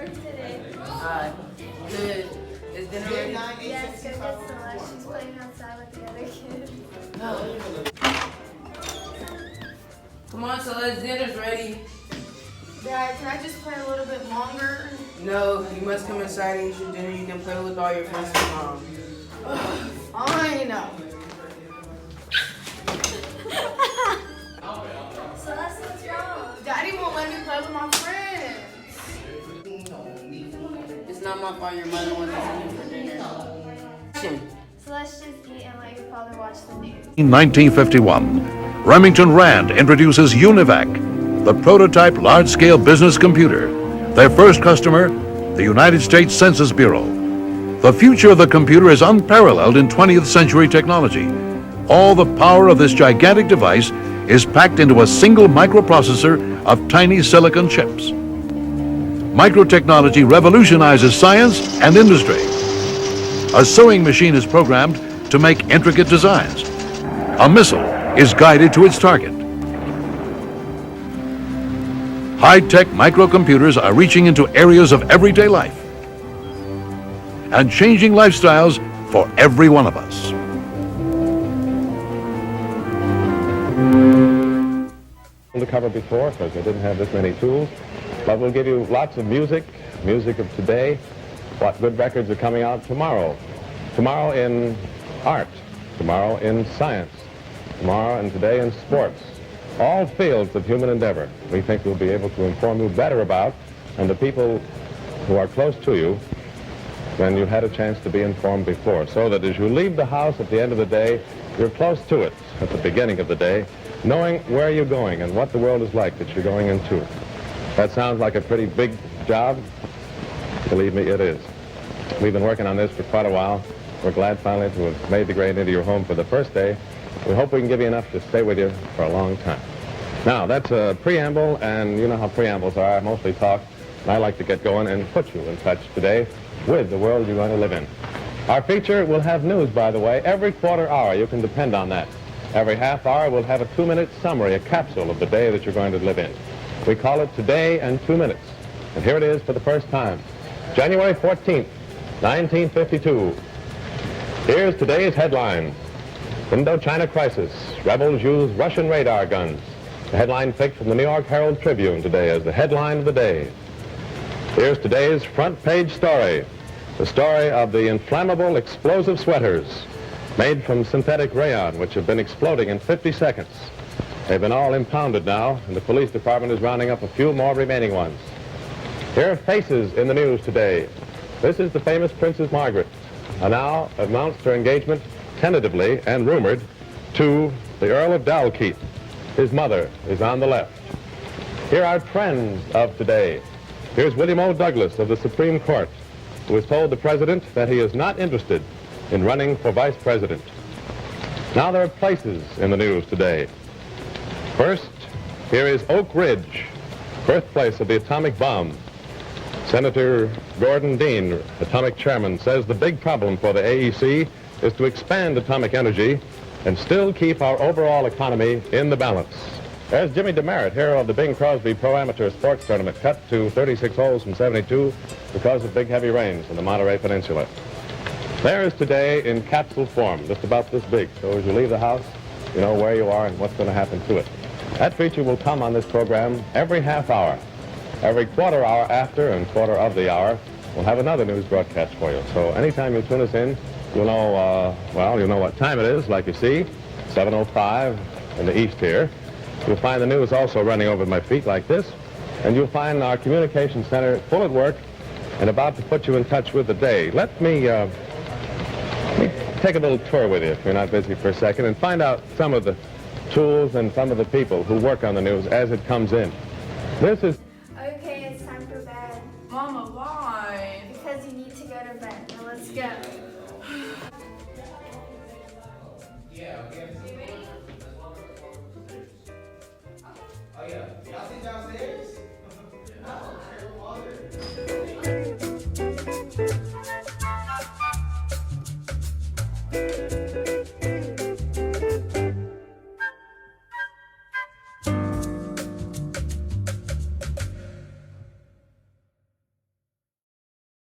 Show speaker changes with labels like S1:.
S1: today.
S2: Hi. Good. Is dinner ready?
S1: Yes, go get Celeste. She's playing outside with the other kids.
S2: Come on, Celeste, dinner's ready.
S3: Dad, can I just play a little bit longer?
S2: No, you must come inside and eat your dinner. You can play with all your friends tomorrow.
S3: Fine.
S1: Celeste, what's wrong?
S3: Daddy won't let me play with my friends.
S2: It's not my fault your mother wants to see you for dinner.
S1: Celeste, just eat and let your father watch the news.
S4: In 1951, Remington Rand introduces UNIVAC, the prototype large-scale business computer. Their first customer, the United States Census Bureau. The future of the computer is unparalleled in 20th century technology. All the power of this gigantic device is packed into a single microprocessor of tiny silicon chips. Microtechnology revolutionizes science and industry. A sewing machine is programmed to make intricate designs. A missile is guided to its target. High-tech microcomputers are reaching into areas of everyday life and changing lifestyles for every one of us.
S5: To cover before, because they didn't have this many tools, but we'll give you lots of music of today, what good records are coming out tomorrow in art, tomorrow in science, tomorrow and today in sports, all fields of human endeavor. We think we'll be able to inform you better about, and the people who are close to you, than you've had a chance to be informed before, so that as you leave the house at the end of the day, you're close to it at the beginning of the day, knowing where you're going and what the world is like that you're going into. That sounds like a pretty big job. Believe me, it is. We've been working on this for quite a while. We're glad finally to have made the grade into your home for the first day. We hope we can give you enough to stay with you for a long time. Now, that's a preamble, and you know how preambles are. I mostly talk, and I like to get going and put you in touch today with the world you're going to live in. Our feature will have news, by the way, every quarter hour. You can depend on that. Every half hour, we'll have a 2-minute summary, a capsule of the day that you're going to live in. We call it Today in 2 Minutes. And here it is for the first time. January 14th, 1952. Here's today's headline. Indochina crisis. Rebels use Russian radar guns. The headline picked from the New York Herald Tribune today as the headline of the day. Here's today's front page story. The story of the inflammable explosive sweaters made from synthetic rayon, which have been exploding in 50 seconds. They've been all impounded now, and the police department is rounding up a few more remaining ones. Here are faces in the news today. This is the famous Princess Margaret, who now announced her engagement tentatively and rumored to the Earl of Dalkeith. His mother is on the left. Here are trends of today. Here's William O. Douglas of the Supreme Court, who has told the president that he is not interested in running for vice president. Now there are places in the news today. First, here is Oak Ridge, birthplace of the atomic bomb. Senator Gordon Dean, atomic chairman, says the big problem for the AEC is to expand atomic energy and still keep our overall economy in the balance. There's Jimmy Demerit, hero of the Bing Crosby Pro Amateur Sports Tournament, cut to 36 holes from 72 because of big heavy rains in the Monterey Peninsula. There is today in capsule form, just about this big, so as you leave the house, you know where you are and what's going to happen to it. That feature will come on this program every half hour. Every quarter hour after and quarter of the hour, we'll have another news broadcast for you. So anytime you tune us in, you'll know, you'll know what time it is, like you see, 7:05 in the east here. You'll find the news also running over my feet like this, and you'll find our communication center full at work and about to put you in touch with the day. Let me take a little tour with you, if you're not busy for a second, and find out some of the tools and some of the people who work on the news as it comes in. This is